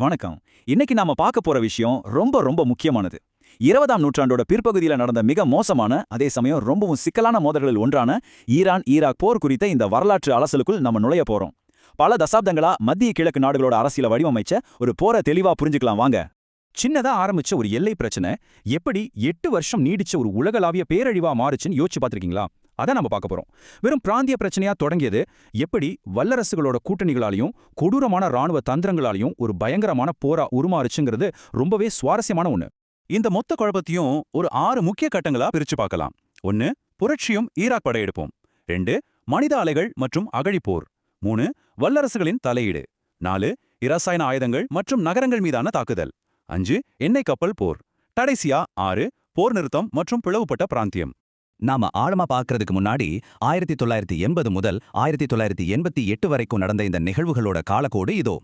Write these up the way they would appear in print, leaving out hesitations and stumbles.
வணக்கம். இன்னைக்கு நாம பார்க்க போற விஷயம் ரொம்ப ரொம்ப முக்கியமானது. 20ஆம் நூற்றாண்டோட பிற்பகுதியில நடந்த மிக மோசமான, அதே சமயம் ரொம்பவும் சிக்கலான மோதல்களில் ஒன்றான ஈரான்-ஈராக் போர் குறித்த இந்த வரலாற்று அலசலுக்குள் நம்ம நுழைய போறோம். பல தசாப்தங்களா மத்திய கிழக்கு நாடுகளோட அரசியல வடிவமைச்ச ஒரு போரை தெளிவா புரிஞ்சுக்கலாம் வாங்க. சின்னதா ஆரம்பிச்ச ஒரு எல்லை பிரச்சனை எப்படி 8 வருஷம் நீடிச்ச ஒரு உலகளாவிய பேரழிவா மாறுச்சுன்னு யோசிச்சு பார்த்திருக்கீங்களா? அதான் நம்ம பார்க்க போறோம். வெறும் பிராந்திய பிரச்சனையா தொடங்கியது எப்படி வல்லரசுகளோட கூட்டணிகளாலையும் கொடூரமான ராணுவ தந்திரங்களாலையும் ஒரு பயங்கரமான போரா உருமாறுச்சுங்கிறது ரொம்பவே சுவாரஸ்யமான ஒண்ணு. இந்த மொத்த குழப்பத்தையும் ஒரு 6 முக்கிய கட்டங்களா பிரிச்சு பார்க்கலாம். 1. புரட்சியும் ஈராக் படையெடுப்போம். 2. மனித அலைகள் மற்றும் அகழிப்போர். 3. வல்லரசுகளின் தலையீடு. 4. இரசாயன ஆயுதங்கள் மற்றும் நகரங்கள் மீதான தாக்குதல். 5. எண்ணெய் கப்பல் போர். கடைசியா 6. போர் நிறுத்தம் மற்றும் பிளவுபட்ட பிராந்தியம். நாம ஆழமா பார்க்கறதுக்கு முன்னாடி 1980 முதல் 1988 வரைக்கும் நடந்த இந்த நிகழ்வுகளோட காலக்கோடு இதோ.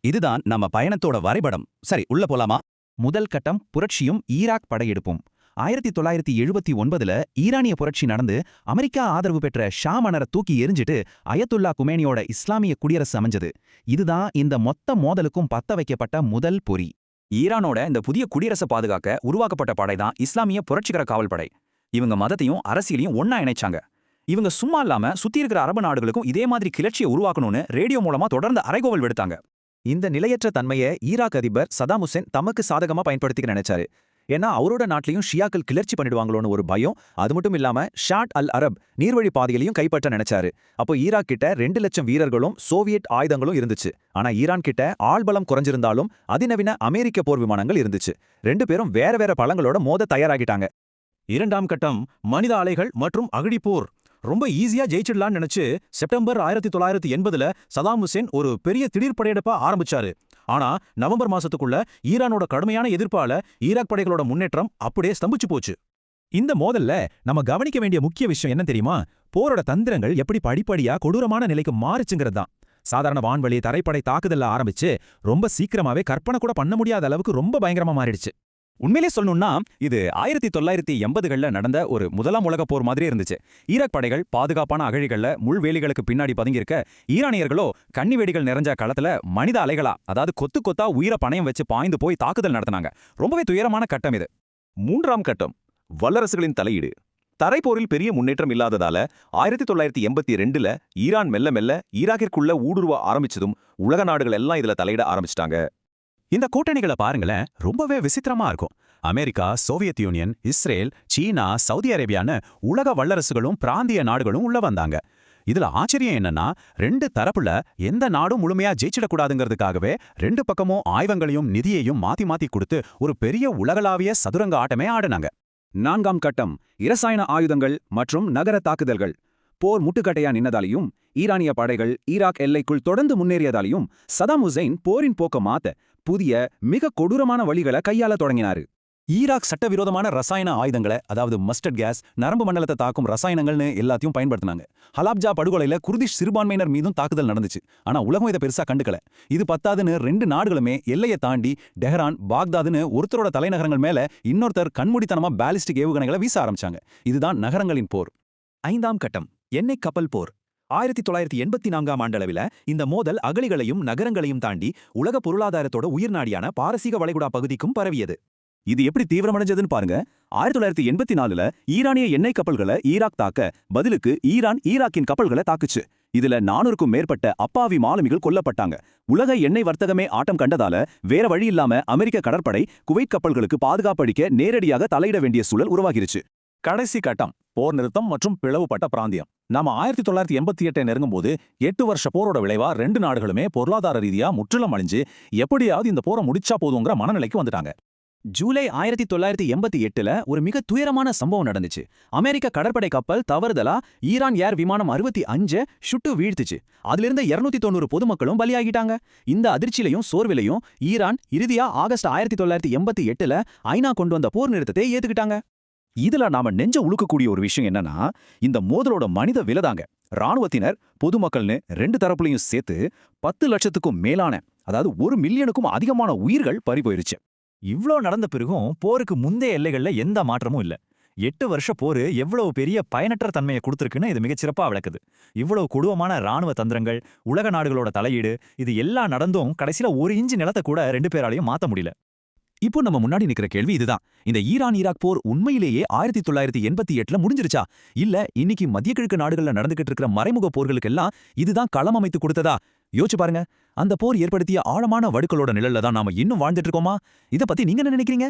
இதுதான் நம்ம பயணத்தோட வரைபடம். சரி, உள்ள போலாமா? முதல் கட்டம் புரட்சியும் ஈராக் படையெடுப்பும். 1979ல ஈரானிய புரட்சி நடந்து அமெரிக்கா ஆதரவு பெற்ற ஷா மன்னரை தூக்கி எரிஞ்சிட்டு அயத்துல்லா குமேனியோட இஸ்லாமிய குடியரசு அமைஞ்சது. இதுதான் இந்த மொத்த மோதலுக்கும் பத்த வைக்கப்பட்ட முதல் பொறி. ஈரானோட இந்த புதிய குடியரசை பாதுகாக்க உருவாக்கப்பட்ட படைதான் இஸ்லாமிய புரட்சிகர காவல் படை. இவங்க மதத்தையும் அரசியலையும் ஒன்னா இணைச்சாங்க. இவங்க சும்மா இல்லாம சுத்தி இருக்கிற அரபு நாடுகளுக்கும் இதே மாதிரி கிளர்ச்சியை உருவாக்கணும்னு ரேடியோ மூலமா தொடர்ந்து அறைகோவல் விடுத்தாங்க. இந்த நிலையற்ற தன்மையை ஈராக் அதிபர் சதாம் ஹுசேன் தமக்கு சாதகமா பயன்படுத்திக்க நினைச்சாரு. ஏன்னா அவரோட நாட்டிலையும் ஷியாக்கள் கிளர்ச்சி பண்ணிடுவாங்களோன்னு ஒரு பயம். அது மட்டும் இல்லாம ஷாட் அல் அரப் நீர்வழி பாதைகளையும் கைப்பற்ற நினைச்சாரு. அப்போ ஈராக் கிட்ட 2 லட்சம் வீரர்களும் சோவியட் ஆயுதங்களும் இருந்துச்சு. ஆனா ஈரான் கிட்ட ஆள்பலம் குறைஞ்சிருந்தாலும் அதிநவீன அமெரிக்க போர் விமானங்கள் இருந்துச்சு. 2 பேரும் வேற வேற பலங்களோட மோத தயாராகிட்டாங்க. இரண்டாம் கட்டம் மனித அலைகள் மற்றும் அகழிப்போர். ரொம்ப ஈஸியா ஜெயிச்சிடலான்னு நினைச்சு செப்டம்பர் 1980ல சதாம் ஹுசேன் ஒரு பெரிய திடீர் படையெடுப்பா ஆரம்பிச்சாரு. ஆனா நவம்பர் மாசத்துக்குள்ள ஈரானோட கடுமையான எதிர்ப்பால ஈராக் படைகளோட முன்னேற்றம் அப்படியே ஸ்தம்பிச்சு போச்சு. இந்த மோதல்ல நம்ம கவனிக்க வேண்டிய முக்கிய விஷயம் என்ன தெரியுமா? போரோட தந்திரங்கள் எப்படி படிப்படியா கொடூரமான நிலைக்கு மாறுச்சுங்கிறது தான். சாதாரண வான்வழி தரைப்படை தாக்குதல்ல ஆரம்பிச்சு ரொம்ப சீக்கிரமாவே கற்பனை கூட பண்ண முடியாத அளவுக்கு ரொம்ப பயங்கரமா மாறிடுச்சு. உண்மையிலே சொல்லணும்னா இது 1980கள்ல நடந்த ஒரு முதலாம் உலக போர் மாதிரியே இருந்துச்சு. ஈராக் படைகள் பாதுகாப்பான அகழிகள்ல முள்வேலிகளுக்கு பின்னாடி பதுங்கியிருக்க, ஈரானியர்களோ கன்னி வெடிகள் நிறைஞ்ச களத்துல மனித அலைகளா, அதாவது கொத்து கொத்தா உயிரை பணயம் வச்சு பாய்ந்து போய் தாக்குதல் நடத்தினாங்க. ரொம்பவே துயரமான கட்டம் இது. மூன்றாம் கட்டம் வல்லரசுகளின் தலையீடு. தரைப்போரில் பெரிய முன்னேற்றம் இல்லாததால 1982ல ஈரான் மெல்ல மெல்ல ஈராக்கிற்குள்ள ஊடுருவ ஆரம்பிச்சதும் உலக நாடுகள் எல்லாம் இதுல தலையிட ஆரம்பிச்சிட்டாங்க. இந்த கூட்டணிகளை பாருங்களேன், ரொம்பவே விசித்திரமா இருக்கும். அமெரிக்கா, சோவியத் யூனியன், இஸ்ரேல், சீனா, சவுதி அரேபியான்னு உலக வல்லரசுகளும் பிராந்திய நாடுகளும் உள்ள வந்தாங்க. இதுல ஆச்சரியம் என்னன்னா, 2 தரப்புல எந்த நாடும் முழுமையா ஜெயிச்சிடக்கூடாதுங்கிறதுக்காகவே 2 பக்கமும் ஆயுதங்களையும் நிதியையும் மாத்தி மாத்தி கொடுத்து ஒரு பெரிய உலகளாவிய சதுரங்க ஆட்டமே ஆடினாங்க. 4ஆம் கட்டம் இரசாயன ஆயுதங்கள் மற்றும் நகர தாக்குதல்கள். போர் முட்டுக்கட்டையா நின்னதாலையும் ஈரானிய படைகள் ஈராக் எல்லைக்குள் தொடர்ந்து முன்னேறியதாலையும் சதாம் ஹுசைன் போரின் போக்க மாத்த புதிய மிக கொடூரமான வழிகளை கையாள தொடங்கினாரு. ஈராக் சட்டவிரோதமான ரசாயன ஆயுதங்களை, அதாவது மஸ்டர்ட் கேஸ், நரம்பு மண்டலத்தை தாக்கும் ரசாயனங்கள்னு எல்லாத்தையும் பயன்படுத்தினாங்க. ஹலாப்ஜா படுகொலையில குர்திஷ் சிறுபான்மையினர் மீதும் தாக்குதல் நடந்துச்சு. ஆனா உலகம் இதை பெருசா கண்டுக்கல. இது பத்தாதுன்னு 2 நாடுகளுமே எல்லையை தாண்டி டெஹரான், பாக்தாதுன்னு ஒருத்தரோட தலைநகரங்கள் மேல இன்னொருத்தர் கண்மூடித்தனமா பாலிஸ்டிக் ஏவுகணைகளை வீச ஆரம்பிச்சாங்க. இதுதான் நகரங்களின் போர். 5ஆம் கட்டம் எண்ணெய் கப்பல் போர். 1984ஆம் ஆண்டளவில் இந்த மோதல் அகழிகளையும் நகரங்களையும் தாண்டி உலக பொருளாதாரத்தோட உயிர்நாடியான பாரசீக வளைகுடா பகுதிக்கும் பரவியது. இது எப்படி தீவிரமடைஞ்சதுன்னு பாருங்க. 1984ல ஈரானிய எண்ணெய் கப்பல்களை ஈராக் தாக்க பதிலுக்கு ஈரான் ஈராக்கின் கப்பல்களை தாக்குச்சு. இதுல 400க்கும் மேற்பட்ட அப்பாவி மாலுமிகள் கொல்லப்பட்டாங்க. உலக எண்ணெய் வர்த்தகமே ஆட்டம் கண்டதால வேற வழி இல்லாம அமெரிக்க கடற்படை குவைத் கப்பல்களுக்கு பாதுகாப்பளிக்க நேரடியாக தலையிட வேண்டிய சூழல் உருவாகிருச்சு. கடைசி கட்டம் போர் நிறுத்தம் மற்றும் பிளவுபட்ட பிராந்தியம். நாம 1988 நெருங்கும் போது 8 வருஷ போரோட விளைவா 2 நாடுகளுமே பொருளாதார ரீதியா முற்றிலும் அழிஞ்சு எப்படியாவது இந்த போரை முடிச்சா போதுங்கிற மனநிலைக்கு வந்துட்டாங்க. ஜூலை 1988ல ஒரு மிக துயரமான சம்பவம் நடந்துச்சு. அமெரிக்க கடற்படை கப்பல் தவறுதலா ஈரான் ஏர் விமானம் 65 சுட்டு வீழ்த்துச்சு. அதிலிருந்த 290 பொதுமக்களும் பலியாகிட்டாங்க. இந்த அதிர்ச்சியிலையும் சோர்விலையும் ஈரான் இறுதியா ஆகஸ்ட் 1988ல ஐநா கொண்டு வந்த போர் நிறுத்தத்தை ஏத்துக்கிட்டாங்க. இதுல நாம நெஞ்ச உழுக்கக்கூடிய ஒரு விஷயம் என்னன்னா, இந்த மோதலோட மனித விலதாங்க. ராணுவத்தினர், பொதுமக்கள்னு 2 தரப்புலையும் சேர்த்து 10 லட்சத்துக்கும் மேலான, அதாவது 1 மில்லியனுக்கும் அதிகமான உயிர்கள் பறி போயிருச்சு. இவ்ளோ நடந்த பிறகும் போருக்கு முந்தைய எல்லைகள்ல எந்த மாற்றமும் இல்ல. 8 வருஷ போரு எவ்வளவு பெரிய பயனற்ற தன்மையை கொடுத்திருக்குன்னு இது மிகச்சிறப்பா விளக்குது. இவ்வளவு கொடூரமான ராணுவ தந்திரங்கள், உலக நாடுகளோட தலையீடு, இது எல்லாம் நடந்தும் கடைசியில 1 இன்ச் நிலத்தை கூட 2 பேராலையும் மாத்த முடியல. இப்போ நம்ம முன்னாடி நிக்கிற கேள்வி இதுதான். இந்த ஈரான் ஈராக் போர் உண்மையிலேயே 1988ல முடிஞ்சிருச்சா? இல்ல இன்னைக்கு மத்திய கிழக்கு நாடுகள்ல நடந்துகிட்டு இருக்கிற மறைமுக போர்களுக்கெல்லாம் இதுதான் களம் அமைத்து கொடுத்ததா? யோசிச்சு பாருங்க. அந்த போர் ஏற்படுத்திய ஆழமான வடுக்களோட நிழல்ல தான் நாம இன்னும் வாழ்ந்துட்டு இருக்கோமா? இத பத்தி நீங்க என்ன நினைக்கிறீங்க?